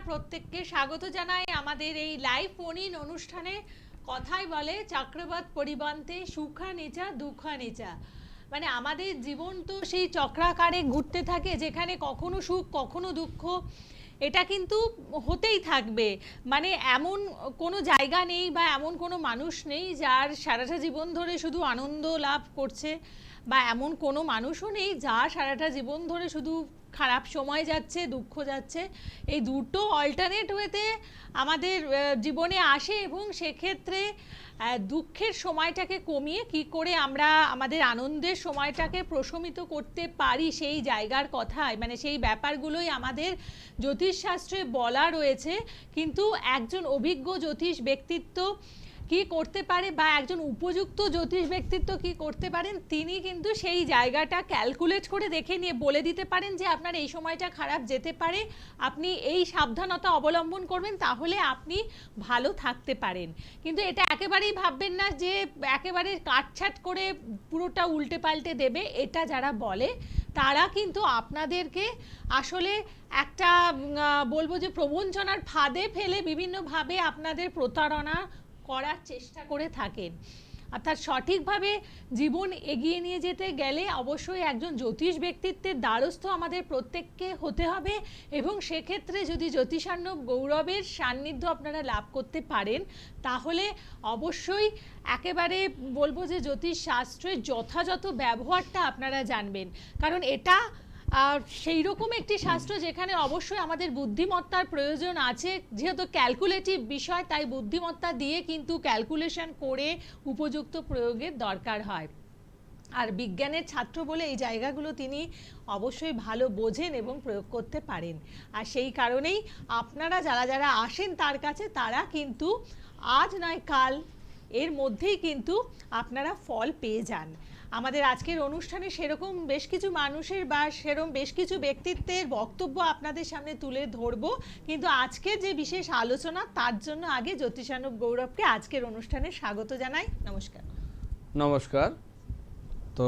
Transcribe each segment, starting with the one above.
প্রত্যেককে স্বাগত জানাই আমাদের এই লাইভ ফোন ইন অনুষ্ঠানে। কথাই বলে চক্রবাত পরিবান্তে সুখা নিচা দুঃখা নিচা, মানে আমাদের জীবন তো সেই চক্রাকারে ঘুরতে থাকে, যেখানে কখনো সুখ কখনো দুঃখ এটা কিন্তু হতেই থাকবে। মানে এমন কোনো জায়গা নেই বা এমন কোনো মানুষ নেই যার সারাটা জীবন ধরে শুধু আনন্দ লাভ করছে, বা এমন কোনো মানুষও নেই যার সারাটা জীবন ধরে শুধু খারাপ সময় যাচ্ছে, দুঃখ যাচ্ছে। এই দুটো অল্টারনেট ওয়েতে আমাদের জীবনে আসে, এবং সেক্ষেত্রে দুঃখের সময়টাকে কমিয়ে কি করে আমরা আমাদের আনন্দের সময়টাকে প্রশমিত করতে পারি সেই জায়গার কথাই, মানে সেই ব্যাপারগুলোই আমাদের জ্যোতিষশাস্ত্রে বলা রয়েছে। কিন্তু একজন অভিজ্ঞ জ্যোতিষ ব্যক্তিত্ব কি করতে পারে, বা একজন উপযুক্ত জ্যোতিষ ব্যক্তিত্ব কি করতে পারেন, তিনি কিন্তু সেই জায়গাটা ক্যালকুলেট করে দেখে নিয়ে বলে দিতে পারেন যে আপনার এই সময়টা খারাপ যেতে পারে, আপনি এই সাবধানতা অবলম্বন করবেন, তাহলে আপনি ভালো থাকতে পারেন। কিন্তু এটা একেবারেই ভাববেন না যে একেবারে কাটছাট করে পুরোটা উল্টে পাল্টে দেবে। এটা যারা বলে তারা কিন্তু আপনাদেরকে আসলে একটা বলবো যে প্রবঞ্চনার ফাঁদে ফেলে বিভিন্নভাবে আপনাদের প্রতারণা করার চেষ্টা করে থাকেন। অর্থাৎ সঠিকভাবে জীবন এগিয়ে নিয়ে যেতে গেলে অবশ্যই একজন জ্যোতিষ ব্যক্তিত্বের দ্বারস্থ আমাদের প্রত্যেককে হতে হবে, এবং সেক্ষেত্রে যদি জ্যোতিষার্ণব গৌরবের সান্নিধ্য আপনারা লাভ করতে পারেন, তাহলে অবশ্যই একেবারে বলবো যে জ্যোতিষ শাস্ত্রের যথাযথ ব্যবহারটা আপনারা জানবেন। কারণ এটা সেই রকম একটি শাস্ত্র যেখানে অবশ্যই আমাদের বুদ্ধিমত্তার প্রয়োজন আছে, যেহেতু ক্যালকুলেটিভ বিষয়, তাই বুদ্ধিমত্তা দিয়ে কিন্তু ক্যালকুলেশন করে উপযুক্ত প্রয়োগের দরকার হয়। আর বিজ্ঞানের ছাত্র বলে এই জায়গাগুলো তিনি অবশ্যই ভালো বোঝেন এবং প্রয়োগ করতে পারেন। আর সেই কারণেই আপনারা যারা যারা আসেন তার কাছে, তারা কিন্তু আজ নয় কাল এর মধ্যেই কিন্তু আপনারা ফল পেয়ে যান। আমাদের আজকের অনুষ্ঠানে সেরকম বেশ কিছু মানুষের বা সেরকম বেশ কিছু ব্যক্তিত্বের বক্তব্য আপনাদের সামনে তুলে ধরবো, কিন্তু আজকে যে বিশেষ আলোচনা তার জন্য আগে জ্যোতিষার্ণব গৌরবকে আজকের অনুষ্ঠানে স্বাগত জানাই। নমস্কার। নমস্কার। তো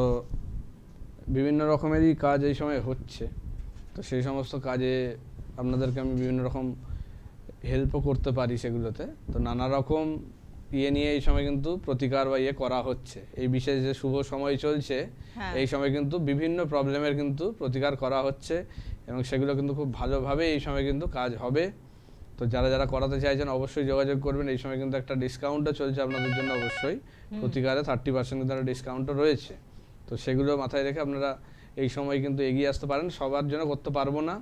বিভিন্ন রকমেরই কাজ এই সময় হচ্ছে, তো সেই সমস্ত কাজে আপনাদেরকে আমি বিভিন্ন রকম হেল্পও করতে পারি সেগুলোতে। তো নানা রকম নিয়ে এই সময় কিন্তু প্রতিকার বা করা হচ্ছে। এই বিশেষ যে শুভ সময় চলছে, এই সময় কিন্তু বিভিন্ন প্রবলেমের কিন্তু প্রতিকার করা হচ্ছে, এবং সেগুলো কিন্তু খুব ভালোভাবে এই সময় কিন্তু কাজ হবে। তো যারা যারা করাতে চাইছেন অবশ্যই যোগাযোগ করবেন। এই সময় কিন্তু একটা ডিসকাউন্টও চলছে আপনাদের জন্য, অবশ্যই প্রতিকারে 30% কিন্তু একটা ডিসকাউন্টও রয়েছে। তো সেগুলো মাথায় রেখে আপনারা এই সময় কিন্তু এগিয়ে আসতে পারেন। সবার জন্য করতে পারবো না,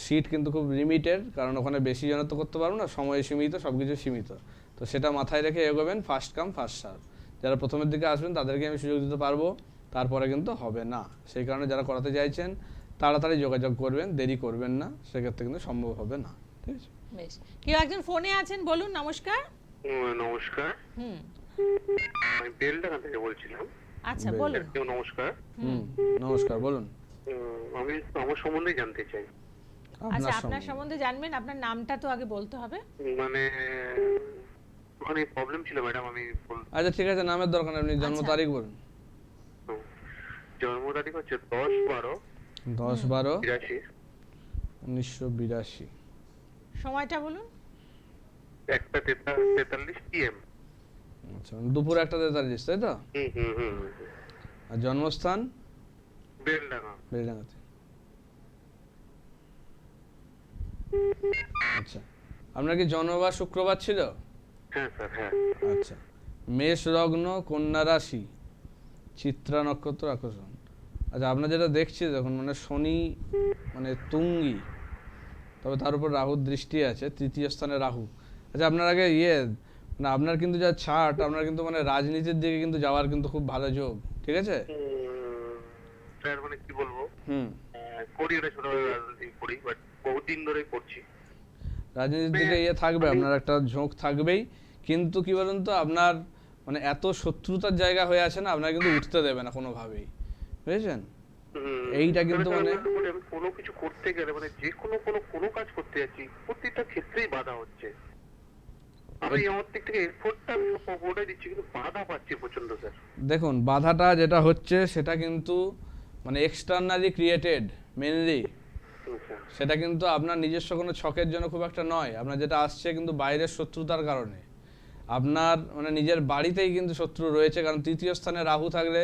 সিট কিন্তু খুব লিমিটেড, কারণ ওখানে বেশি জনের তো করতে পারবো না, সময় সীমিত, সব কিছু সীমিত। তো সেটা মাথায় রেখে এগোবেন, ফার্স্ট কাম ফার্স্ট সার্ভ। যারা প্রথমের দিকে আসবেন তাদেরকে আমি সুযোগ দিতে পারবো, তারপরে কিন্তু হবে না। সেই কারণে যারা করাতে চাইছেন তাড়াতাড়ি যোগাযোগ করবেন, দেরি করবেন না, সেক্ষেত্রে কিন্তু সম্ভব হবে না। ঠিক আছে, বেশ। কেউ একজন ফোনে আছেন, বলুন। নমস্কার। নমস্কার, আমি বেলডাঙ্গা থেকে বলছিলাম। আচ্ছা, বলুন। নমস্কার। নমস্কার, বলুন। আমি আমার সম্বন্ধে জানতে চাই। আচ্ছা, আপনার সম্বন্ধে জানবেন, আপনার নামটা তো আগে বলতে হবে। মানে ওখানে প্রবলেম ছিল ম্যাডাম, আমি আচ্ছা ঠিক আছে, নামের দরকার নেই, আপনি জন্ম তারিখ বলুন। জন্ম তারিখ হচ্ছে 10/12/1982। সময়টা বলুন। 1:43 PM। আচ্ছা, দুপুর 1:43, তাই তো? আর জন্মস্থান? বেলডাঙ্গাতে। আচ্ছা, আপনার কি জন্মবার শুক্রবার ছিল? হ্যাঁ স্যার, হ্যাঁ। আচ্ছা, মেষ লগ্ন, কন্যা রাশি, চিত্রা নক্ষত্র আকর্ষণ। আচ্ছা, আপনার যেটা দেখছি দেখুন, মানে শনি মানে তুঙ্গি, তবে তার উপর রাহুর দৃষ্টি আছে, তৃতীয় স্থানে রাহু। আচ্ছা, আপনার আগে মানে আপনার কিন্তু যা চার্ট, আপনার কিন্তু মানে রাজনীতির দিকে কিন্তু যাওয়ার কিন্তু খুব ভালো যোগ। ঠিক আছে স্যার, মানে কি বলবো, করি ওটা ছোটবেলা রাজনীতি করি, বাট বহুদিন ধরে করছি। রাজনীতির দিকে থাকবে, আপনার একটা ঝোঁক থাকবেই। কিন্তু কি বলুন তো, আপনার মানে এত শত্রুতার জায়গা হয়ে আছে না, আপনার কিন্তু উঠতে দেবে না কোনোভাবেই, বুঝেছেন? এইটা কিন্তু মানে কোনো কিছু করতে গেলে, মানে যে কোনো কাজ করতে যাচ্ছি, প্রত্যেকটা ক্ষেত্রেই বাধা হচ্ছে। আমি আমার দিক থেকে এফোর্টটা পুরোটাই দিচ্ছি, কিন্তু বাধা পাচ্ছি প্রচন্ড স্যার। দেখুন, বাধাটা যেটা হচ্ছে সেটা কিন্তু মানে এক্সটার্নালি ক্রিয়েটেড মেইনলি। সেটা কিন্তু আপনার নিজস্ব কোনো ছকের জন্য খুব একটা নয়, আপনার যেটা আসছে কিন্তু বাইরের শত্রুতার কারণে। আপনার মানে নিজের বাড়িতেই কিন্তু শত্রু রয়েছে, কারণ তৃতীয় স্থানে রাহু থাকলে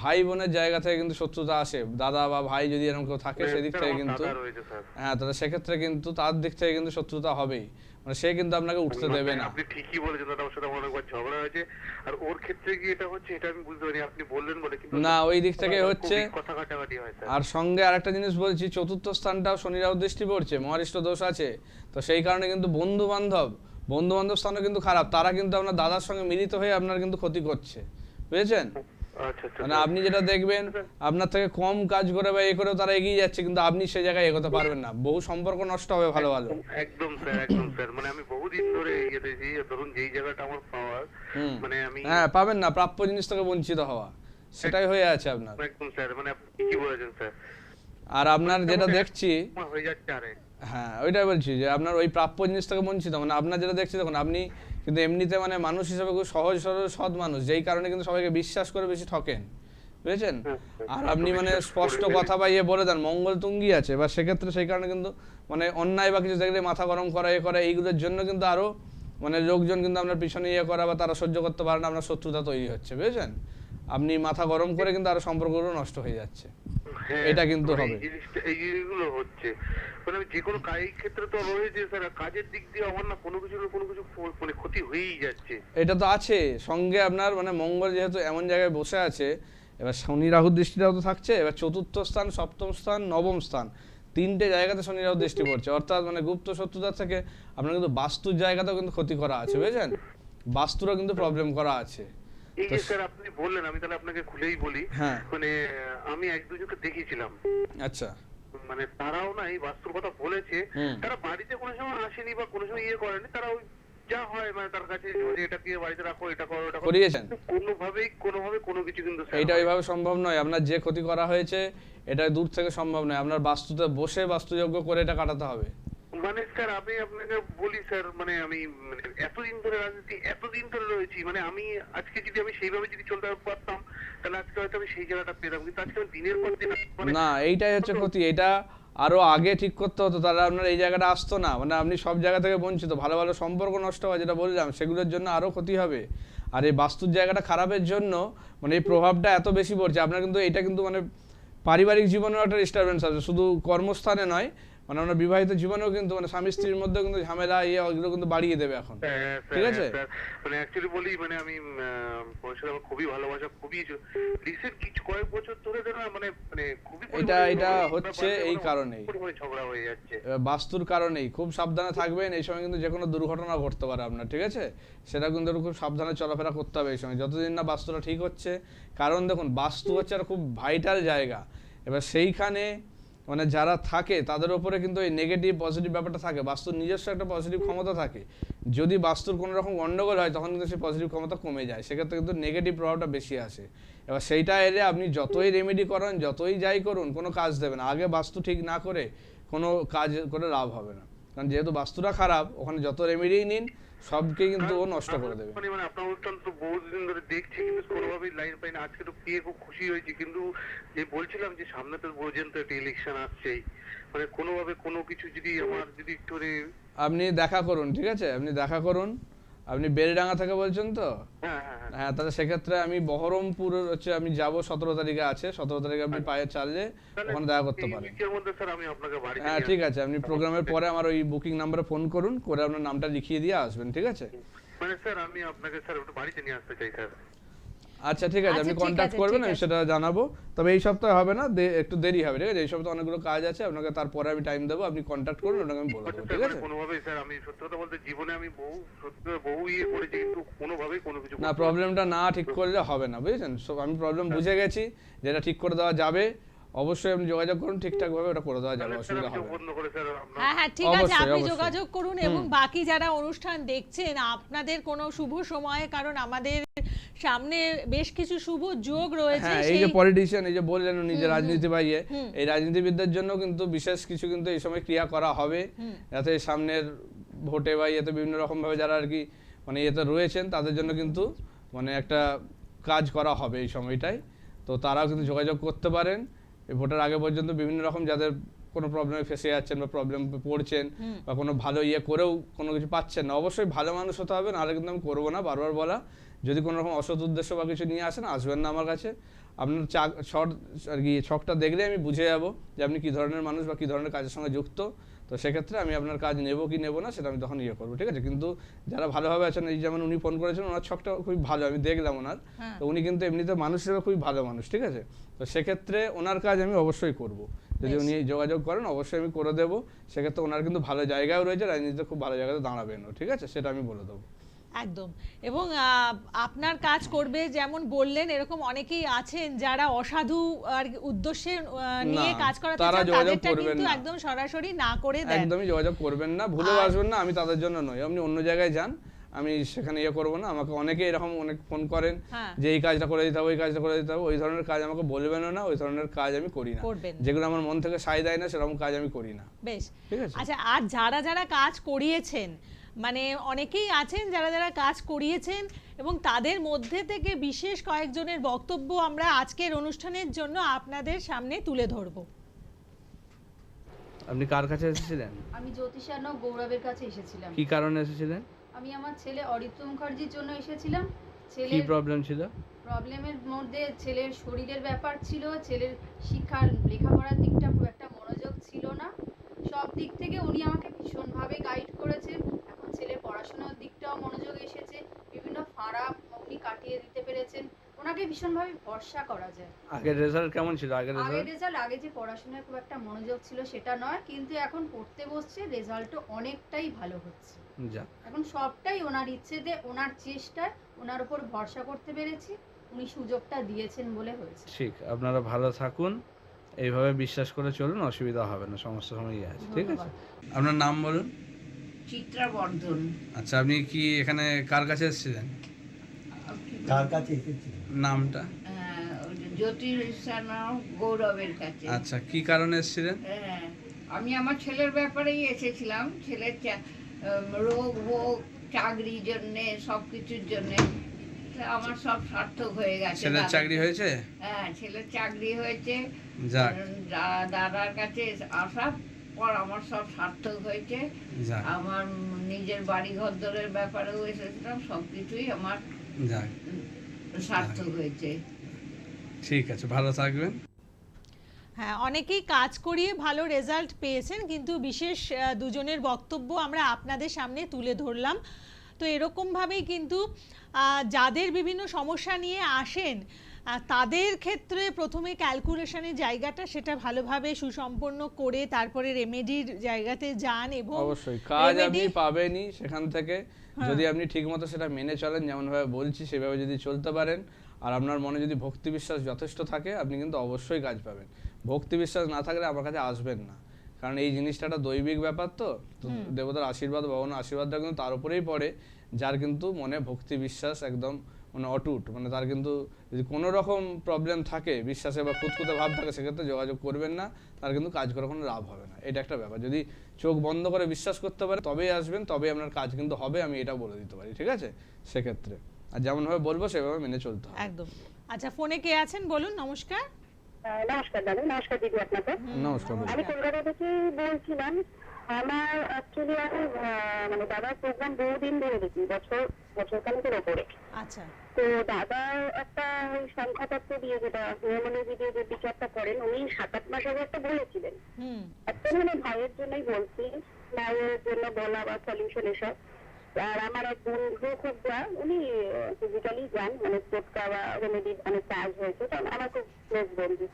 ভাই বোনের জায়গা থেকে কিন্তু শত্রুতা আসে। দাদা বা ভাই যদি এরকম কেউ থাকে সেদিক স্যার, থেকে আমার কিন্তু দাদা রয়েছে স্যার। হ্যাঁ, তাহলে সেক্ষেত্রে কিন্তু তার দিক থেকে কিন্তু শত্রুতা হবেই, মানে সে কিন্তু আপনাকে উঠতে দেবে না। আপনি ঠিকই বলেছেন দাদা, ওর সাথে আমার অনেকবার ঝগড়া হয়েছে, আর ওর ক্ষেত্রে কি এটা হচ্ছে এটা আমি বুঝতে পারি, আপনি বললেন বলে, কিন্তু না, ওই দিক থেকে খুবই হচ্ছে। কথা কাটাকাটি হয় স্যার। আর সঙ্গে আরেকটা জিনিস বলছি, চতুর্থ স্থানটাও শনি রাহু দৃষ্টি পড়ছে, মহারিষ্ট দোষ আছে, তো সেই কারণে কিন্তু বন্ধু বান্ধব স্থানও কিন্তু খারাপ, তারা কিন্তু আপনার দাদার সঙ্গে মিলিত হয়ে আপনার কিন্তু ক্ষতি করছে, বুঝেছেন? আচ্ছা আচ্ছা মানে আপনি যেটা দেখবেন আপনার থেকে কম কাজ করে বা এ করেও তারা এগিয়ে যাচ্ছে, কিন্তু আপনি সেই জায়গায় এগোতে পারবেন না, বহু সম্পর্ক নষ্ট হবে ভালো ভালো। একদম স্যার, একদম স্যার, মানে আমি বহুদিন ধরে ইয়ে দেখি, ধরুন যেই জায়গাটা আমার পাওয়ার, মানে আমি হ্যাঁ, পাবেন না, প্রাপ্য জিনিস থেকে বঞ্চিত হওয়া, সেটাই হয়ে আছে আপনার। একদম স্যার, মানে আপনি ঠিকই বলেছেন স্যার, আর আপনার যেটা দেখছি, আমার হয়ে যাচ্ছে আরে। হ্যাঁ ওইটাই বলছি যে আপনার ওই প্রাপ্য জিনিস থেকে বঞ্চিত, মানে আপনার যেটা দেখছি দেখুন, আপনি কিন্তু এমনিতে মানে মানুষ হিসেবে খুব সহজ সরল সৎ মানুষ, যেই কারণে কিন্তু সবাইকে বিশ্বাস করে বেশি ঠকেন, বুঝেছেন? আর আপনি মানে স্পষ্ট কথা বা ইয়ে বলে দেন, মঙ্গল তুঙ্গি আছে, বা সেক্ষেত্রে সেই কারণে কিন্তু মানে অন্যায় বা কিছু দেখলে মাথা গরম করা এ করা, এইগুলোর জন্য কিন্তু আরো মানে লোকজন কিন্তু আপনার পিছনে ইয়ে করা বা তারা সহ্য করতে পারে না, আপনার শত্রুতা তৈরি হচ্ছে, বুঝেছেন? আপনি মাথা গরম করে কিন্তু আরো সম্পর্কগুলো নষ্ট হয়ে যাচ্ছে, হ্যাঁ, এটা কিন্তু মানে হবে। এই জিনিসগুলো হচ্ছে, মানে আমি যে কোনো কাজের ক্ষেত্রে তো রয়েছে স্যার, কাজের দিক দিয়ে আমার না কোনো কিছু মানে ক্ষতি হয়েই যাচ্ছে। এটা তো আছে সঙ্গে আপনার মানে মঙ্গল যেহেতু এমন জায়গায় বসে আছে, এবার শনি রাহুর দৃষ্টিটাও তো থাকছে, এবার চতুর্থ স্থান, সপ্তম স্থান, নবম স্থান, তিনটে জায়গাতে শনি রাহুর দৃষ্টি পড়ছে, অর্থাৎ মানে গুপ্ত শত্রুতার থেকে আপনার কিন্তু বাস্তুর জায়গাতেও কিন্তু ক্ষতি করা আছে, বুঝেছেন? বাস্তুরও কিন্তু প্রবলেম করা আছে। এই যে স্যার আপনি বললেন, আমি তাহলে আপনাকে খুলেই বলি, হ্যাঁ। মানে আমি এক দুজনকে দেখিয়েছিলাম, আচ্ছা। মানে তারাও না এই বাস্তুর কথা বলেছে, হুম। তারা বাড়িতে কোনো সময় আসেনি বা কোনো সময় ইয়ে করেনি, তারা ওই যা হয় মানে তার কাছে যে এটা কি বাড়িতে রাখো, এটা করো, এটা করো, করিয়েছেন? কোনোভাবে কোনো কিছু কিন্তু স্যার এইটা হয় না। ওইভাবে সম্ভব নয়, আপনার যে ক্ষতি করা হয়েছে এটা দূর থেকে সম্ভব নয়, আপনার বাস্তুতে বসে বাস্তুযোগ্য করে এটা কাটাতে হবে। মানে স্যার আমি আপনাকে বলি স্যার, মানে আমি মানে এতদিন ধরে রাজনীতি এতদিন ধরে রয়েছি, মানে আমি আজকে যদি আমি সেইভাবে যদি চলতে পারতাম, তাহলে আজকে হয়তো আমি সেই জায়গাটা পেতাম, কিন্তু আজকে আমি দিনের পর দিন মানে না, এইটাই হচ্ছে ক্ষতি, এটা আরো আগে ঠিক করতে হতো, তাহলে আপনার এই জায়গাটা আসতো না, মানে আপনি সব জায়গা থেকে বঞ্চিত, ভালো ভালো সম্পর্ক নষ্ট হয় যেটা বললাম, সেগুলোর জন্য আরো ক্ষতি হবে। আর এই বাস্তুর জায়গাটা খারাপের জন্য মানে এই প্রভাবটা এত বেশি পড়ছে আপনার, কিন্তু এটা কিন্তু মানে পারিবারিক জীবনেও একটা ডিস্টারবেন্স আছে, শুধু কর্মস্থানে নয়, মানে আমরা বিবাহিত জীবনেও কিন্তু মানে স্বামী স্ত্রীর মধ্যেও কিন্তু ঝামেলা ইয়ে ওইগুলো কিন্তু বাড়িয়ে দেবে এখন, হ্যাঁ, স্যার, ঠিক আছে? স্যার, মানে অ্যাকচুয়ালি বলি, মানে আমি ওর সাথে আমার খুবই ভালোবাসা, খুবই রিসেন্ট কিছু কয়েক বছর ধরে না, মানে মানে খুবই এটা হচ্ছে এই কারণেই, পরিমাণে ঝগড়া হয়ে যাচ্ছে। এবার বাস্তুর কারণেই খুব সাবধানে থাকবেন, এই সময় কিন্তু যে কোনো দুর্ঘটনা ঘটতে পারে আপনার, ঠিক আছে? সেটা কিন্তু খুব সাবধানে চলাফেরা করতে হবে এই সময়, যতদিন না বাস্তুটা ঠিক হচ্ছে। কারণ দেখুন, বাস্তু হচ্ছে একটা খুব ভাইটাল জায়গা, এবার সেইখানে মানে যারা থাকে তাদের উপরে কিন্তু এই নেগেটিভ পজিটিভ ব্যাপারটা থাকে, বাস্তুর নিজস্ব একটা পজিটিভ ক্ষমতা থাকে, যদি বাস্তুর কোনো রকম গন্ডগোল হয় তখন কিন্তু সেই পজিটিভ ক্ষমতা কমে যায়, সেক্ষেত্রে কিন্তু নেগেটিভ প্রভাবটা বেশি আসে। এবার সেইটা এলে আপনি যতই রেমেডি করেন, যতই যাই করুন, কোনো কাজ দেবে না, আগে বাস্তু ঠিক না করে কোনো কাজ করে লাভ হবে না, কারণ যেহেতু বাস্তুটা খারাপ, ওখানে যত রেমেডি নিন সবকে কিন্তু ও নষ্ট করে দেবে। মানে আপনার অনুষ্ঠান তো বহুদিন ধরে দেখছি, কিন্তু কোনোভাবেই লাইন পাই না, আজকে তো পেয়ে খুব খুশি হয়েছি, কিন্তু যে বলছিলাম যে সামনে তো বোঝেন তো একটা ইলেকশন আসছেই, মানে কোনোভাবে কোনো কিছু যদি আমার যদি একটু আপনি দেখা করুন, ঠিক আছে? আপনি দেখা করুন, আপনি বেলডাঙ্গা থেকে বলছেন তো? হ্যাঁ হ্যাঁ হ্যাঁ হ্যাঁ, তাহলে সেক্ষেত্রে আমি বহরমপুর হচ্ছে আমি যাব 17 তারিখে আছে, 17 তারিখে আপনি পায়ে চাললে ওখানে দেখা করতে পারেন। এর মধ্যে স্যার আমি আপনাকে বাড়িতে হ্যাঁ নিয়ে ঠিক আছে, আপনি প্রোগ্রামের পরে আমার ওই বুকিং নাম্বারে ফোন করুন, করে আপনার নামটা লিখিয়ে দিয়ে আসবেন, ঠিক আছে? মানে স্যার আমি আপনাকে স্যার একটু বাড়িতে নিয়ে আসতে চাই স্যার। আচ্ছা ঠিক আছে, আচ্ছা, আপনি ঠিক কন্ট্যাক্ট আছে, করবেন, ঠিক আমি আছে। সেটা জানাবো, তবে এই সপ্তাহে হবে না, একটু দেরি হবে, ঠিক আছে? এই সপ্তাহে অনেকগুলো কাজ আছে, আপনাকে তারপরে আমি টাইম দেবো, আপনি কন্ট্যাক্ট করুন, আপনাকে আমি বলে আচ্ছা দেবো, স্যার, ঠিক মানে আছে? কোনোভাবেই স্যার আমি সত্যি কথা বলতে জীবনে আমি বহু ইয়ে করেছি, কিন্তু কোনোভাবেই কোনো কিছু না, প্রবলেমটা না ঠিক করলে হবে না, বুঝেছেন? আমি প্রবলেম বুঝে গেছি, যেটা ঠিক করে দেওয়া যাবে, অবশ্যই আপনি যোগাযোগ করুন, ঠিকঠাকভাবে ওটা করে দেওয়া যাবে, স্যার অসুবিধা আমি হবে না। বন্ধ করে স্যার আপনার হ্যাঁ হ্যাঁ ঠিক আছে, অবশ্যই, আপনি অবশ্যই। যোগাযোগ করুন, এবং বাকি যারা অনুষ্ঠান দেখছেন আপনাদের কোনো শুভ সময়ে, কারণ আমাদের সামনে বেশ কিছু শুভ যোগ রয়েছে, হ্যাঁ, এই যে সেই পলিটিশিয়ান, এই যে বললেন নিজে রাজনীতি বাইয়ে, এই রাজনীতিবিদদের জন্য কিন্তু বিশেষ কিছু কিন্তু এই সময় ক্রিয়া করা হবে, যাতে সামনের ভোটে বা ইয়েতে বিভিন্ন রকম ভাবে যারা আর কি মানে ইয়েতে রয়েছেন তাদের জন্য কিন্তু মানে একটা কাজ করা হবে এই সময়টাই, তো তারাও কিন্তু যোগাযোগ করতে পারেন এই ভোটের আগে পর্যন্ত, বিভিন্ন রকম যাদের কোনো প্রবলেমে ফেসে যাচ্ছেন বা প্রবলেম পড়ছেন বা কোনো ভালো ইয়ে করেও কোনো কিছু পাচ্ছেন না, অবশ্যই ভালো মানুষ হতে হবে, নাহলে কিন্তু আমি করবো না। বারবার বলা, যদি কোনো রকম অসৎ উদ্দেশ্য বা কিছু নিয়ে আসেন, আসবেন না আমার কাছে। আপনার ছট আর কি ছকটা দেখলে আমি বুঝে যাবো যে আপনি কী ধরনের মানুষ বা কী ধরনের কাজের সঙ্গে যুক্ত। তো সেক্ষেত্রে আমি আপনার কাজ নেবো কি নেবো না সেটা আমি তখন ইয়ে করবো, ঠিক আছে? কিন্তু যারা ভালোভাবে আছেন, এই যেমন উনি ফোন করেছেন, ওনার ছকটা খুবই ভালো, আমি দেখলাম ওনার। তো উনি কিন্তু এমনিতে মানুষ হিসেবে খুবই ভালো মানুষ, ঠিক আছে? তো সেক্ষেত্রে ওনার কাজ আমি অবশ্যই করব। যদি উনি যোগাযোগ করেন অবশ্যই আমি করে দেবো। সেক্ষেত্রে ওনার কিন্তু ভালো জায়গাও রয়েছে, রাজনীতিতে খুব ভালো জায়গাতে দাঁড়াবেনও, ঠিক আছে? সেটা আমি বলে দেবো। একদম। এবং আপনার কাজ করবে, যেমন বললেন, এরকম অনেকেই আছেন যারা অসাধু আর কি উদ্দেশ্যে নিয়ে না, কাজ করাতে তারা চান, যোগাযোগ তাদেরটা করবেন কিন্তু না। একদম সরাসরি না করে দেন। একদমই যোগাযোগ করবেন না, ভুলেও আসবেন না। আমি তাদের জন্য নই, আপনি অন্য জায়গায় যান, আমি সেখানে ইয়ে করবো না। আমাকে অনেকে এরকম অনেক ফোন করেন যে এই কাজটা করে দিতে হবে, ওই কাজটা করে দিতে হবে, ওই ধরনের কাজ আমাকে বলবেনও না, ওই ধরনের কাজ আমি করি না। যেগুলো আমার মন থেকে সায় দেয় না সেরকম কাজ আমি করি না। বেশ, ঠিক আছে? আচ্ছা, আর যারা যারা কাজ করিয়েছেন, মানে অনেকেই আছেন যারা যারা কাজ করিয়েছেন, এবং তাদের মধ্যে থেকে বিশেষ কয়েকজনের বক্তব্য আমরা আজকের অনুষ্ঠানের জন্য আপনাদের সামনে তুলে ধরব। আপনি কার কাছে এসেছিলেন? আমি জ্যোতিষার্ণ গৌরবের কাছে এসেছিলাম। কি কারণে এসেছিলেন? আমি আমার ছেলে অরিত্র মুখার্জির জন্য এসেছিলাম। কি ছেলের প্রবলেম ছিল? প্রবলেমের মধ্যে ছেলের শরীরের ব্যাপার ছিল, ছেলের শিক্ষার লেখাপড়ার দিকটা খুব একটা মনোযোগ ছিল না। সব দিক থেকে উনি আমাকে ভীষণভাবে গাইড করেছেন। এখন ছেলের পড়াশোনার দিকটাও মনোযোগ এসেছে, বিভিন্ন ফাঁড়া উনি কাটিয়ে দিতে পেরেছেন। ওনাকে ভীষণভাবে ভরসা করা যায়। আগের রেজাল্ট কেমন ছিল? আগের রেজাল্ট আগে যে পড়াশোনায় খুব একটা মনোযোগ ছিল সেটা নয়, কিন্তু এখন পড়তে বসছে, রেজাল্টও অনেকটাই ভালো হচ্ছে। এখন সবটাই ওনার ইচ্ছেতে, ওনার চেষ্টায়, ওনার উপর ভরসা করতে পেরেছি, উনি সুযোগটা দিয়েছেন বলে হয়েছে। ঠিক, আপনারা ভালো থাকুন, এইভাবে বিশ্বাস করে চলুন, অসুবিধা হবে না, সমস্ত সময়ই আছে, ঠিক আছে? আপনার নাম বলুন। চিত্রা বর্ধন। আচ্ছা, আপনি কি এখানে কার কাছে এসেছিলেন? কার কাছে এসেছি? নামটা? জ্যোতিষার্ণ গৌরবের কাছে। আচ্ছা, কি কারণে এসেছিলেন? হ্যাঁ, আমি আমার ছেলের ব্যাপারেই এসেছিলাম। ছেলের রোগ ভোগ, চাকরির জন্যে, সব কিছুর জন্যে আমার সব সার্থক হয়ে গেছে। ছেলের চাকরি হয়েছে? হ্যাঁ, ছেলের চাকরি হয়েছে। যাক। দাদার কাছে আসার পর আমার সব সার্থক হয়েছে। আমার নিজের বাড়ি ঘরদরের ব্যাপারেও এসেছিলাম, সব কিছুই আমার যাক সার্থক হয়েছে। ঠিক আছে, ভালো থাকবেন। হ্যাঁ, অনেকেই কাজ করিয়ে ভালো রেজাল্ট পেয়েছেন, কিন্তু বিশেষ দুজনের বক্তব্য আমরা আপনাদের সামনে তুলে ধরলাম। তো এরকমভাবেই কিন্তু যাদের বিভিন্ন সমস্যা নিয়ে আসেন, তাদের ক্ষেত্রে প্রথমে ক্যালকুলেশনের জায়গাটা সেটা ভালোভাবে সুসম্পন্ন করে তারপরে রেমেডির জায়গাতে যান, এবং অবশ্যই কাজ আপনি পাবেনই সেখান থেকে, যদি আপনি ঠিকমতো সেটা মেনে চলেন, যেমনভাবে বলছি সেভাবে যদি চলতে পারেন, আর আপনার মনে যদি ভক্তি বিশ্বাস যথেষ্ট থাকে, আপনি কিন্তু অবশ্যই কাজ পাবেন। ভক্তি বিশ্বাস না থাকলে আমার কাছে আসবেন না, কারণ এই জিনিসটা একটা দৈবিক ব্যাপার। তো দেবতার আশীর্বাদ, ভগবানের আশীর্বাদটা কিন্তু তার উপরেই পড়ে, যার কিন্তু মনে ভক্তি বিশ্বাস একদম মানে অটুট, মানে তার কিন্তু যদি কোনো রকম প্রবলেম থাকে, বিশ্বাসে বা খুঁতখুঁতে ভাব থাকে, সেক্ষেত্রে যোগাযোগ করবেন না, তার কিন্তু কাজ করে কোনো লাভ হবে না। এটা একটা ব্যাপার, যদি চোখ বন্ধ করে বিশ্বাস করতে পারে তবেই আসবেন, তবেই আপনার কাজ কিন্তু হবে, আমি এটা বলে দিতে পারি, ঠিক আছে? সেক্ষেত্রে আর যেমনভাবে বলবো সেভাবে মেনে চলতে হবে। একদম। আচ্ছা, ফোনে কে আছেন বলুন। নমস্কার। নমস্কার দাদা। নমস্কার দিদি আপনাকে। নমস্কার। আমি কলকাতা থেকে বলছিলাম। আমার অ্যাকচুয়ালি আমি মানে দাদার প্রোগ্রাম বহুদিন ধরে দেখি, বছরখানেকের ওপরে। আচ্ছা। তো দাদার একটা ওই সংখ্যাপত্র দিয়ে, যেটা নিয়মনুযায়ী যে বিচারটা করেন, উনি 7-8 মাস আগে একটা বলেছিলেন। অ্যাকচুয়ালি মানে ভাইয়ের জন্যই বলছি, ভাইয়ের জন্য বলা বা সলিউশন এসব। আর আমার এক বন্ধু খুব উনি ফিজিক্যালি যান, মানে টোটকা বা রেমেডি অনেক কাজ হয়েছে, তো আমার খুব ক্লোজ বন্ধু।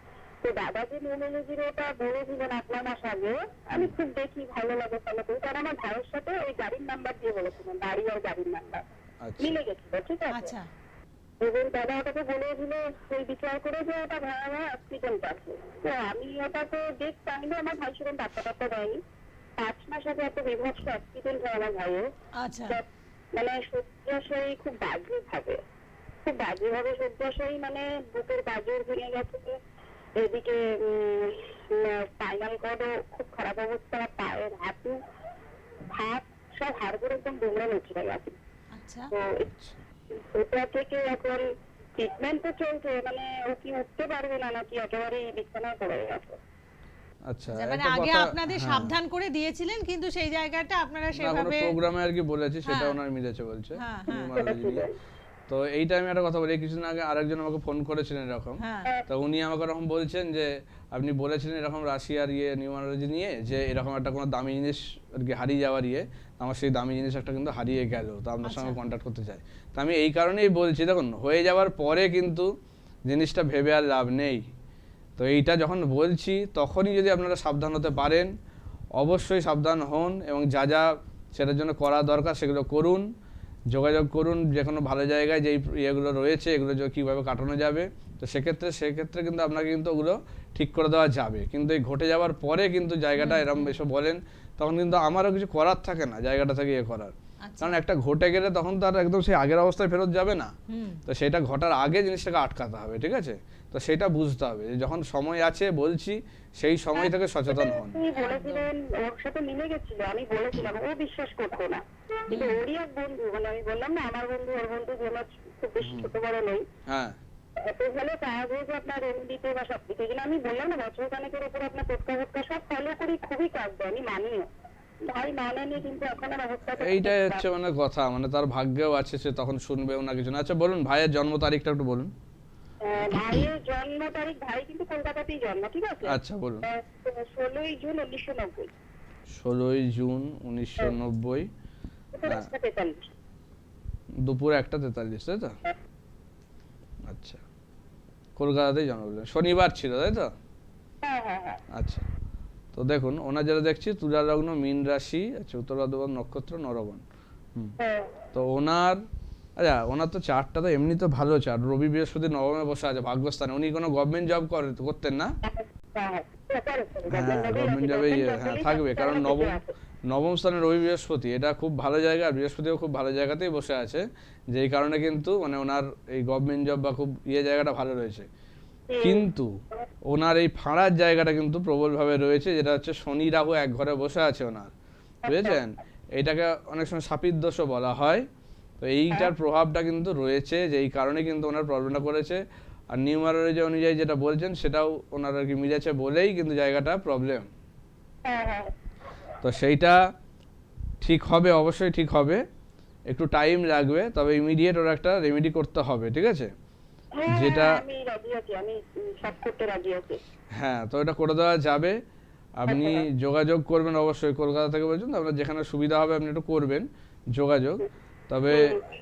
তো দাদা যে নিউমোলজির ওটা বলেছিলেন 8 মাস আগে, আমি খুব দেখি, ভালো লাগে ফলো করি। কারণ আমার ভাইয়ের সাথে ওই গাড়ির নাম্বার দিয়ে বলেছিলেন, বাড়ি আর গাড়ির নাম্বার মিলে গেছিল, ঠিক আছে? এবং দাদা ওটাকে বলেছিল ওই বিচার করে যে ওটা ভয়াবহ অ্যাক্সিডেন্ট আছে। তো আমি ওটা তো দেখতাম, কিন্তু আমার ভাই সেরকম ডাক্তার দেয়নি। 5 মাস আগে একটা বিভৎস অ্যাক্সিডেন্ট হয় আমার ভাইয়ের। মানে শয্যাশয়ী, খুব বাজেভাবে শয্যাশয়ী, মানে বুকের বাজর ভেঙে গেছে, এদিকে স্পাইনাল কর্ডও খুব খারাপ অবস্থা, পায়ের হাঁটু ভাত সব হাড়গুলো একদম দুমড়ে মুচড়ে গেছে। তো ওটা থেকে এখন ট্রিটমেন্ট তো চলছে, মানে ও কি উঠতে পারবে না নাকি একেবারেই বিছানায় পড়ে গেছে। আচ্ছা, মানে একটা আগে কথা, আপনাদের হ্যাঁ। সাবধান করে দিয়েছিলেন, কিন্তু সেই জায়গাটা আপনারা না, কোনো সেভাবে প্রোগ্রামে আর কি বলেছি, সেটা হ্যাঁ। ওনার মিলেছে বলছে হ্যাঁ, হ্যাঁ। নিউমারোলজি নিয়ে। তো এইটা আমি একটা কথা বলি, কিছুদিন আগে আরেকজন আমাকে ফোন করেছিলেন এরকম। হ্যাঁ তো উনি আমাকে এরকম বলছেন যে আপনি বলেছিলেন এরকম রাশিয়ার নিউমারোলজি নিয়ে, যে এরকম একটা কোনো দামি জিনিস আর কি হারিয়ে যাওয়ার আমার সেই দামি জিনিস একটা কিন্তু হারিয়ে গেল, তো আপনার সঙ্গে আচ্ছা। কন্ট্যাক্ট করতে চাই। তো আমি এই কারণেই বলছি, দেখুন হয়ে যাওয়ার পরে কিন্তু জিনিসটা ভেবে আর লাভ নেই। তো এইটা যখন বলছি তখনই যদি আপনারা সাবধান হতে পারেন, অবশ্যই সাবধান হন এবং যা যা সেটার জন্য করা দরকার সেগুলো করুন, যোগাযোগ করুন যে কোনো ভালো জায়গায়, যেই ইয়েগুলো রয়েছে এগুলো কীভাবে কাটানো যাবে। তো সেক্ষেত্রে কিন্তু আপনাকে কিন্তু ওগুলো ঠিক করে দেওয়া যাবে। কিন্তু এই ঘটে যাওয়ার পরে কিন্তু জায়গাটা এরকম এসব বলেন, তখন কিন্তু আমারও কিছু করার থাকে না জায়গাটা থেকে করার। আচ্ছা। কারণ একটা ঘটে গেলে তখন তো আর একদম সেই আগের অবস্থায় ফেরত যাবে না। তো সেটা ঘটার আগে জিনিসটাকে আটকাতে হবে, ঠিক আছে? তো সেটা বুঝতে হবে যে যখন সময় আছে বলছি, সেই সময় থেকে সচেতন হন। আপনি বলেছিলেন, ওর সাথে মিলে গেছিল, আমি বলেছিলাম, ও বিশ্বাস করতো না। কিন্তু ওরই এক বন্ধু, মানে আমি বললাম না আমার বন্ধু ওর বন্ধু, যেন খুব বেশি ছোট বড় নই, হ্যাঁ, এত ভালো কাজ হয়েছে আপনার এমনিতে বা সব দিকে। কিন্তু আমি বললাম না, বছর খানেকের উপর আপনার টোটকা সব ফলো করি, খুবই কাজ দেয়, আমি মানিও। ভাই মানেনি, কিন্তু এখন আর অবস্থা এইটাই হচ্ছে মানে কথা, মানে তার ভাগ্যেও আছে, সে তখন শুনবেও না কিছু না। আচ্ছা বলুন, ভাইয়ের জন্ম তারিখটা একটু বলুন। ভাইয়ের জন্ম তারিখ, ভাই কিন্তু কলকাতাতেই জন্ম, ঠিক আছে? আচ্ছা বলুন। 16ই জুন 1990, 16ই জুন 1990, হ্যাঁ। 43। দুপুর 1:43, তাই তো? আচ্ছা, কলকাতাতেই জন্মগ্রহণ, শনিবার ছিল তাই তো? হ্যাঁ হ্যাঁ হ্যাঁ। আচ্ছা, তো দেখুন ওনার যেটা দেখছি তুলা লগ্ন, মীন রাশি, আচ্ছা উত্তর ভাদ্রপদ নক্ষত্র, নরগণ। হ্যাঁ তো ওনার ওনার তো চার্টটা তো এমনি তো ভালো চার্ট, রবি বৃহস্পতি নবমে বসে আছে ভাগ্যস্থানে। উনি কোনো গভর্নমেন্ট জব করতেন না? হ্যাঁ, গভর্নমেন্ট জবেই হ্যাঁ থাকবে, কারণ নবম স্থানে রবি বৃহস্পতি, এটা খুব ভালো জায়গা, আর বৃহস্পতিও খুব ভালো জায়গাতেই বসে আছে, যেই কারণে কিন্তু মানে ওনার এই গভর্নমেন্ট জব বা খুব জায়গাটা ভালো রয়েছে। কিন্তু ওনার এই ফাঁড়ার জায়গাটা কিন্তু প্রবলভাবে রয়েছে, যেটা হচ্ছে শনি রাহু এক ঘরে বসে আছে ওনার, বুঝেছেন? এইটাকে অনেক সময় শাপিত দোষও বলা হয়। তো এইটার প্রভাবটা কিন্তু রয়েছে, যেই কারণে কিন্তু ওনার প্রবলেমটা করেছে। আর নিউমারোলজি অনুযায়ী যেটা বলছেন সেটাও ওনার আর কি মিলেছে বলেই কিন্তু জায়গাটা প্রবলেম। তো সেইটা ঠিক হবে, অবশ্যই ঠিক হবে, একটু টাইম লাগবে, তবে ইমিডিয়েট ওর একটা রেমেডি করতে হবে, ঠিক আছে? যেটা আমি রাজি আছি, আমি সব করতে রাজি আছি। হ্যাঁ, তো এটা করে দেওয়া যাবে। আপনি যোগাযোগ করবেন অবশ্যই, কলকাতা থেকে বলছেন তো, আপনার যেখানে সুবিধা হবে আপনি একটু করবেন যোগাযোগ। তবে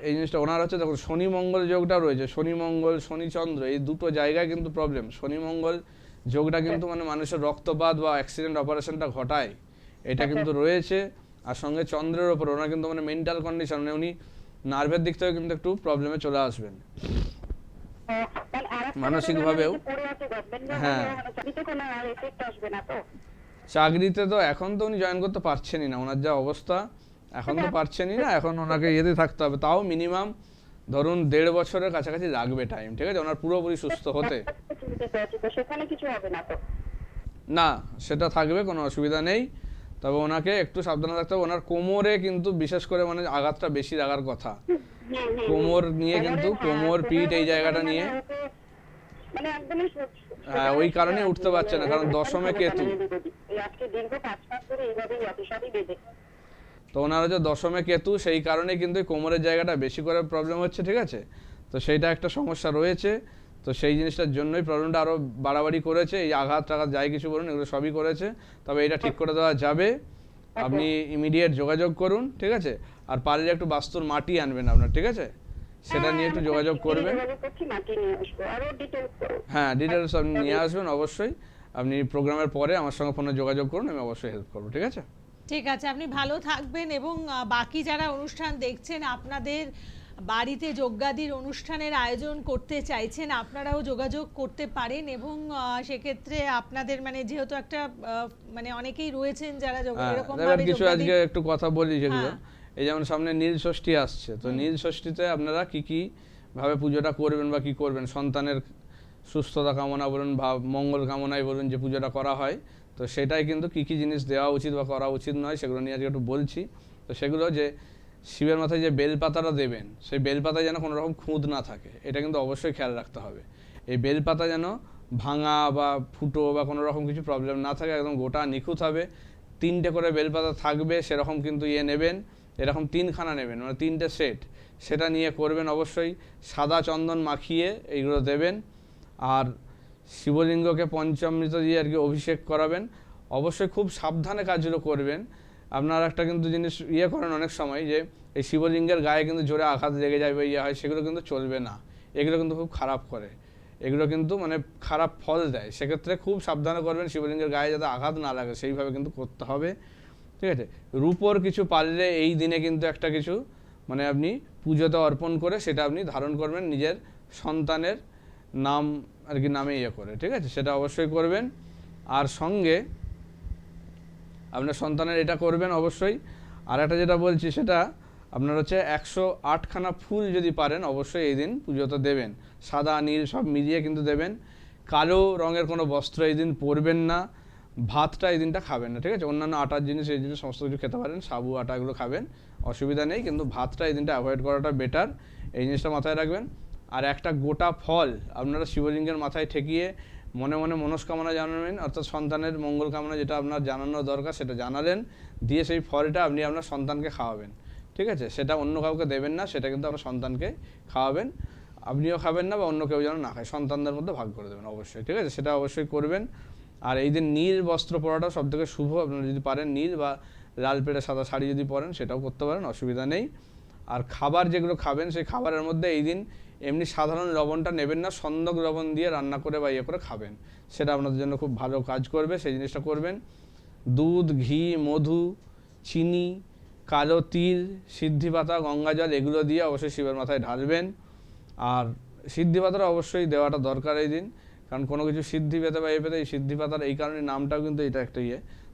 এই জিনিসটা ওনার হচ্ছে, দেখুন শনি মঙ্গল যোগটা রয়েছে, শনি মঙ্গল শনি চন্দ্র এই দুটো জায়গায় কিন্তু প্রবলেম। শনি মঙ্গল যোগটা কিন্তু মানে মানুষের রক্তপাত বা অ্যাক্সিডেন্ট অপারেশনটা ঘটায়, এটা কিন্তু রয়েছে। আর সঙ্গে চন্দ্রের ওপর ওনার কিন্তু মানে মেন্টাল কন্ডিশন, মানে উনি নার্ভের দিক থেকে কিন্তু একটু প্রবলেমে চলে আসবেন মানসিকভাবেও। হ্যাঁ, চাকরিতে তো এখন তো উনি জয়েন করতে পারছেনই না, ওনার যা অবস্থা এখন তো পারছেনই না। এখন ওনাকে ইয়েতে থাকতে হবে, তাও মিনিমাম ধরুন 1.5 বছরের কাছাকাছি লাগবে টাইম, ঠিক আছে, ওনার পুরোপুরি সুস্থ হতে। সেখানে কিছু হবে না তো? না, সেটা থাকবে, কোনো অসুবিধা নেই। তবে ওনাকে একটু সাবধানে থাকতে হবে, ওনার কোমরে কিন্তু বিশেষ করে মানে আঘাতটা বেশি লাগার কথা, কোমর নিয়ে কিন্তু, কোমর পিঠ এই জায়গাটা নিয়ে। হ্যাঁ, ওই কারণে উঠতে পারছে না, কারণ দশমে কেতু। তো ওনার যে দশমে কেতু, সেই কারণে কিন্তু কোমরের জায়গাটা বেশি করে প্রবলেম হচ্ছে, ঠিক আছে? তো সেইটা একটা সমস্যা রয়েছে। তো সেই জিনিসটার জন্যই প্রবলেমটা আরও বাড়াবাড়ি করেছে, এই আঘাত টাঘাত যাই কিছু বলুন এগুলো সবই করেছে। তবে এটা ঠিক করে দেওয়া যাবে, আপনি ইমিডিয়েট যোগাযোগ করুন, ঠিক আছে? আর পারলে একটু বাস্তুর মাটি আনবেন আপনার, ঠিক আছে? সেটা নিয়ে একটু যোগাযোগ করবেন। হ্যাঁ, ডিটেলস আপনি নিয়ে আসবেন অবশ্যই। আপনি প্রোগ্রামের পরে আমার সঙ্গে ফোনে যোগাযোগ করুন, আমি অবশ্যই হেল্প করবো, ঠিক আছে? ঠিক আছে, আপনি ভালো থাকবেন। এবং বাকি যারা অনুষ্ঠান দেখছেন, আপনাদের বাড়িতে যজ্ঞাদির অনুষ্ঠানের আয়োজন করতে চাইছেন, আপনারাও যোগাযোগ করতে পারেন। এবং সেক্ষেত্রে আপনাদের মানে যেহেতু একটা মানে অনেকেই রয়েছেন যারা এরকম ভাবে কিছু আজকে একটু কথা বলি যেগুলো, এই যেমন সামনে নীল ষষ্ঠী আসছে, তো নীল ষষ্ঠীতে আপনারা কি ভাবে পুজোটা করবেন বা কি করবেন, সন্তানের সুস্থতা কামনা বলুন বা মঙ্গল কামনায় বলুন যে পুজোটা করা হয়, তো সেটাই কিন্তু কি জিনিস দেওয়া উচিত বা করা উচিত নয় সেগুলো নিয়ে আজকে একটু বলছি। তো সেগুলো যে শিবের মাথায় যে বেলপাতাটা দেবেন, সেই বেলপাতায় যেন কোনো রকম খুঁত না থাকে, এটা কিন্তু অবশ্যই খেয়াল রাখতে হবে। এই বেলপাতা যেন ভাঙা বা ফুটো বা কোনো রকম কিছু প্রবলেম না থাকে, একদম গোটা নিখুঁত হবে। 3টে করে বেলপাতা থাকবে সেরকম কিন্তু নেবেন, এরকম 3খানা নেবেন, মানে 3টে সেট, সেটা নিয়ে করবেন অবশ্যই। সাদা চন্দন মাখিয়ে এইগুলো দেবেন। আর শিবলিঙ্গকে পঞ্চামৃত দিয়ে আর কি অভিষেক করাবেন। অবশ্যই খুব সাবধানে কাজগুলো করবেন। আপনার একটা কিন্তু জিনিস করেন অনেক সময়, যে এই শিবলিঙ্গের গায়ে কিন্তু জোরে আঘাত লেগে যায় বা হয়, সেগুলো কিন্তু চলবে না। এগুলো কিন্তু খুব খারাপ করে, এগুলো কিন্তু মানে খারাপ ফল দেয়। সেক্ষেত্রে খুব সাবধানে করবেন, শিবলিঙ্গের গায়ে যাতে আঘাত না লাগে সেইভাবে কিন্তু করতে হবে, ঠিক আছে। রূপোর কিছু পারলে এই দিনে কিন্তু একটা কিছু মানে আপনি পুজোতে অর্পণ করে সেটা আপনি ধারণ করবেন নিজের সন্তানের নাম আর কি নামে করে, ঠিক আছে, সেটা অবশ্যই করবেন। আর সঙ্গে আপনার সন্তানের এটা করবেন অবশ্যই। আর একটা যেটা বলছি সেটা আপনার হচ্ছে 108খানা ফুল যদি পারেন অবশ্যই এই দিন পুজোতে দেবেন। সাদা নীল সব মিলিয়ে কিন্তু দেবেন। কালো রঙের কোনো বস্ত্র এই দিন পরবেন না। ভাতটা এই দিনটা খাবেন না, ঠিক আছে। অন্যান্য আটার জিনিস এই জিনিস সমস্ত কিছু খেতে পারেন, সাবু আটাগুলো খাবেন, অসুবিধা নেই, কিন্তু ভাতটা এই দিনটা অ্যাভয়েড করাটা বেটার, এই জিনিসটা মাথায় রাখবেন। আর একটা গোটা ফল আপনারা শিবলিঙ্গের মাথায় ঠেকিয়ে মনে মনে মনস্কামনা জানাবেন, অর্থাৎ সন্তানের মঙ্গল কামনা যেটা আপনার জানানো দরকার সেটা জানালেন, দিয়ে সেই ফলটা আপনি আপনার সন্তানকে খাওয়াবেন, ঠিক আছে। সেটা অন্য কাউকে দেবেন না, সেটা কিন্তু আপনার সন্তানকে খাওয়াবেন। আপনিও খাবেন না বা অন্য কেউ যেন না খায়, সন্তানদের মধ্যে ভাগ করে দেবেন অবশ্যই, ঠিক আছে, সেটা অবশ্যই করবেন। আর এই দিন নীল বস্ত্র পরাটা সবথেকে শুভ, আপনারা যদি পারেন নীল বা লাল পেড়ে সাদা শাড়ি যদি পরেন সেটাও করতে পারেন, অসুবিধা নেই। আর খাবার যেগুলো খাবেন সেই খাবারের মধ্যে এই দিন এমনি সাধারণ লবণটা নেবেন না, সন্দক লবণ দিয়ে রান্না করে বা করে খাবেন, সেটা আপনাদের জন্য খুব ভালো কাজ করবে, সেই জিনিসটা করবেন। দুধ, ঘি, মধু, চিনি, কালো তিল, সিদ্ধি পাতা, গঙ্গা জল এগুলো দিয়ে অবশ্যই শিবের মাথায় ঢালবেন। আর সিদ্ধি পাতাটা অবশ্যই দেওয়াটা দরকার এই দিন, কারণ কোনো কিছু সিদ্ধি পেতে বা পেতে এই সিদ্ধি পাতার এই কারণে নামটাও কিন্তু এটা একটা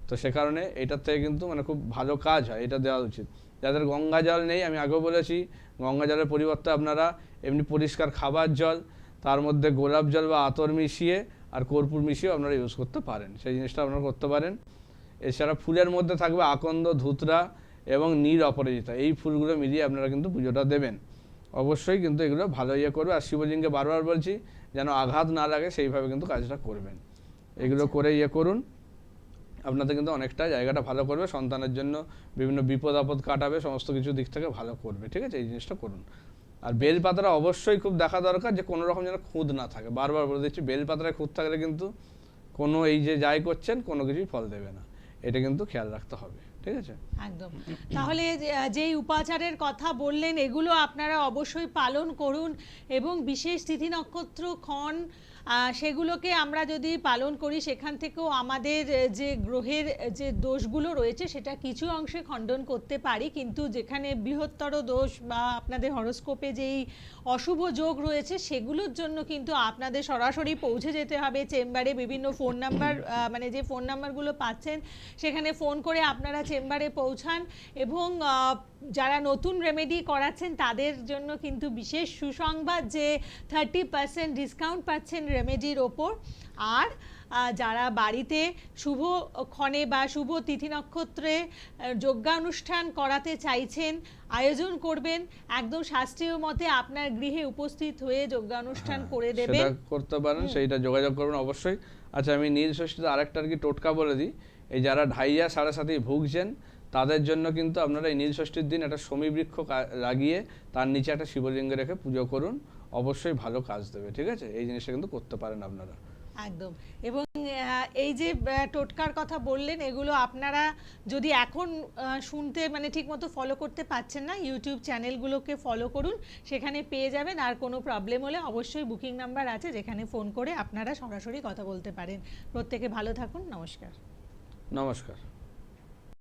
তো সে কারণে এটার থেকে কিন্তু মানে খুব ভালো কাজ হয়, এটা দেওয়া উচিত। যাদের গঙ্গা জল নেই, আমি আগেও বলেছি, গঙ্গা জলের পরিবর্তে আপনারা এমনি পরিষ্কার খাবার জল, তার মধ্যে গোলাপ জল বা আতর মিশিয়ে আর কর্পূর মিশিয়েও আপনারা ইউজ করতে পারেন, সেই জিনিসটা আপনারা করতে পারেন। এছাড়া ফুলের মধ্যে থাকবে আকন্দ, ধুতরা এবং নীল অপরাজিতা, এই ফুলগুলো মিলিয়ে আপনারা কিন্তু পুজোটা দেবেন অবশ্যই, কিন্তু এগুলো ভালো করবে। আর শিবলিঙ্গে বারবার বলছি যেন আঘাত না লাগে সেইভাবে কিন্তু কাজটা করবেন, এগুলো করে করুন, আপনাদের কিন্তু অনেকটা জায়গাটা ভালো করবে, সন্তানের জন্য বিভিন্ন বিপদ আপদ কাটাবে, সমস্ত কিছু দিক থেকে ভালো করবে, ঠিক আছে, এই জিনিসটা করুন। আর বেলপাতাটা অবশ্যই খুব দেখা দরকার যে কোনো রকম যেন খুঁত না থাকে, বারবার বলে দিচ্ছি, বেলপাতায় খুঁত থাকলে কিন্তু কোনো এই যে যাই করছেন কোনো কিছুই ফল দেবে না, এটা কিন্তু খেয়াল রাখতে হবে, ঠিক আছে। একদম। তাহলে যেই উপাচারের কথা বললেন এগুলো আপনারা অবশ্যই পালন করুন, এবং বিশেষ তিথি নক্ষত্রক্ষণ সেগুলোকে আমরা যদি পালন করি সেখান থেকেও আমাদের যে গ্রহের যে দোষগুলো রয়েছে সেটা কিছু অংশে খণ্ডন করতে পারি, কিন্তু যেখানে বৃহত্তর দোষ বা আপনাদের হরোস্কোপে যেই অশুভ যোগ রয়েছে সেগুলোর জন্য কিন্তু আপনাদের সরাসরি পৌঁছে যেতে হবে চেম্বারে। বিভিন্ন ফোন নাম্বার মানে যে ফোন নাম্বারগুলো পাচ্ছেন সেখানে ফোন করে আপনারা চেম্বারে পৌঁছান, এবং যারা নতুন রেমেডি করাচ্ছেন তাদের জন্য কিন্তু বিশেষ সুসংবাদ যে 30% ডিসকাউন্ট পাচ্ছেন রেমেডির ওপর। আর যারা বাড়িতে শুভক্ষণে বা শুভ তিথি নক্ষত্রে যজ্ঞানুষ্ঠান করাতে চাইছেন, আয়োজন করবেন, একদম শাস্ত্রীয় মতে আপনার গৃহে উপস্থিত হয়ে যজ্ঞানুষ্ঠান করে দেবেন, সেটা করতে পারেন, সেইটা যোগাযোগ করবেন অবশ্যই। আচ্ছা, আমি নীল ষষ্ঠীতে আরেকটা আর কি টোটকা বলে দিই, এই যারা ঢাইয়া সাড়ে সাথেই ভুগছেন তাদের জন্য কিন্তু আপনারা এই নীল ষষ্ঠীর দিন একটা শমী বৃক্ষ লাগিয়ে তার নিচে একটা শিবলিঙ্গ রেখে পুজো করুন, অবশ্যই ভালো কাজ দেবে, ঠিক আছে, এই জিনিসটা কিন্তু করতে পারেন আপনারা একদম। এবং এই যে টোটকার কথা বললেন এগুলো আপনারা যদি এখন শুনতে মানে ঠিকমতো ফলো করতে পারছেন না, ইউটিউব চ্যানেলগুলোকে ফলো করুন, সেখানে পেয়ে যাবেন। আর কোনো প্রবলেম হলে অবশ্যই বুকিং নাম্বার আছে যেখানে ফোন করে আপনারা সরাসরি কথা বলতে পারেন। প্রত্যেকে ভালো থাকুন, নমস্কার। নমস্কার।